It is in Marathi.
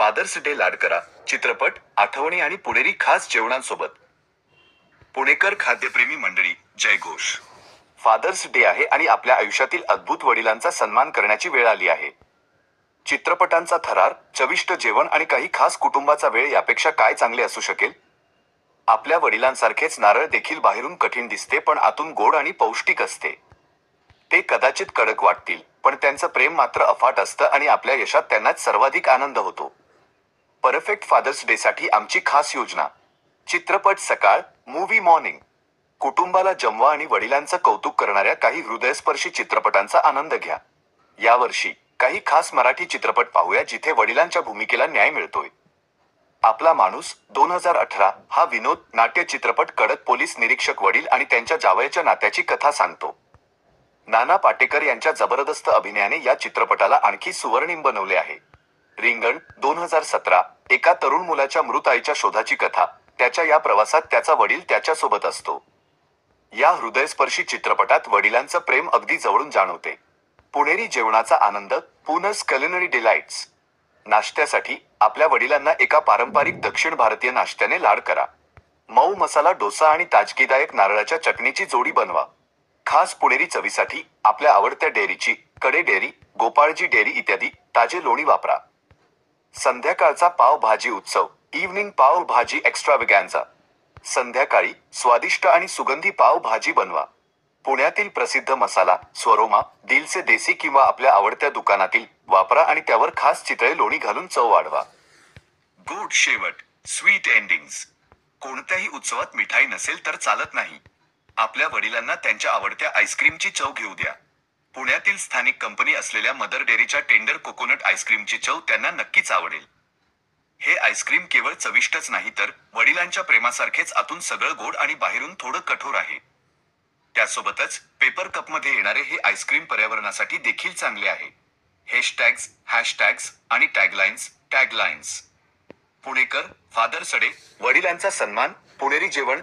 फादर्स डे लाड करा, चित्रपट, आठवणी आणि पुणेरी खास जेवणांसोबत. पुणेकर खाद्यप्रेमी मंडळी, जयघोष. फादर्स डे आहे आणि आपल्या आयुष्यातील अद्भुत वडिलांचा सन्मान करण्याची वेळ आली आहे. चित्रपटांचा थरार, चविष्ट जेवण आणि काही खास कुटुंबाचा वेळ यापेक्षा काय चांगले असू शकेल? आपल्या वडिलांसारखेच नारळ देखील बाहेरून कठीण दिसते पण आतून गोड आणि पौष्टिक असते. ते कदाचित कडक वाटतील, पण त्यांचं प्रेम मात्र अफाट असतं आणि आपल्या यशात त्यांनाच सर्वाधिक आनंद होतो. परफेक्ट फादर्स डेसाठी आमची खास योजना. चित्रपट सकाळ, मूव्ही मॉर्निंग. कुटुंबाला जमवा आणि वडिलांचं कौतुक करणाऱ्या काही हृदयस्पर्शी चित्रपटांचा आनंद घ्या. यावर्षी काही खास मराठी चित्रपट पाहूया जिथे वडिलांच्या भूमिकेला न्याय मिळतोय. आपला माणूस 2018 हा विनोद नाट्य चित्रपट कडक पोलीस निरीक्षक वडील आणि त्यांच्या जावयाच्या नात्याची कथा सांगतो. नाना पाटेकर यांच्या जबरदस्त अभिनयाने या चित्रपटाला आणखी सुवर्णीम बनवले आहे. रिंगण 2017 एका तरुण मुलाच्या मृत आईच्या शोधाची कथा. त्याच्या या प्रवासात त्याचा वडील त्याच्यासोबत असतो. या हृदयस्पर्शी चित्रपटात वडिलांचं प्रेम अगदी जवळून जाणवते. पुणेरी जेवणाचा आनंद, पूनस कलिनरी डिलाइट्स. नाश्त्यासाठी आपल्या वडिलांना एका पारंपरिक दक्षिण भारतीय नाश्त्याने लाड करा. मऊ मसाला डोसा आणि ताजगीदायक नारळाच्या चटणीची जोडी बनवा. खास पुणेरी चवीसाठी आपल्या आवडत्या डेअरीची, कडे डेअरी, गोपाळजी डेअरी इत्यादी, ताजे लोणी वापरा. संध्याकाळचा पाव भाजी उत्सव, इव्हनिंग पाव भाजी एक्स्ट्रावेगॅन्झा. संध्याकाळी स्वादिष्ट आणि सुगंधी पाव भाजी बनवा. पुण्यातील प्रसिद्ध मसाला, स्वरोमा, दिलसे देसी किंवा आपल्या आवडत्या दुकानातील वापरा आणि त्यावर खास चितळे लोणी घालून चव वाढवा. गोड शेवट, स्वीट एंडिंग्स. कोणत्याही उत्सवात मिठाई नसेल तर चालत नाही. आपल्या वडिलांना त्यांच्या आवडत्या आईस्क्रीमची चव घेऊ द्या. पुण्यातील स्थानिक कंपनी असलेल्या मदर डेअरीच्या टेंडर कोकोनट आईस्क्रीमची चव त्यांना नक्कीच आवडेल. हे आईस्क्रीम केवळ चविष्टच नाही तर वडिलांच्या प्रेमासारखेच आतून सगळं गोड आणि बाहेरून थोडं कठोर आहे. त्यासोबतच पेपर कपमध्ये येणारे हे आईस्क्रीम पर्यावरणासाठी देखील चांगले आहे. हॅशटॅग्स आणि टॅगलाइन्स. पुणेकर फादर्स डे, वडिलांचा सन्मान, पुणेरी जेवण,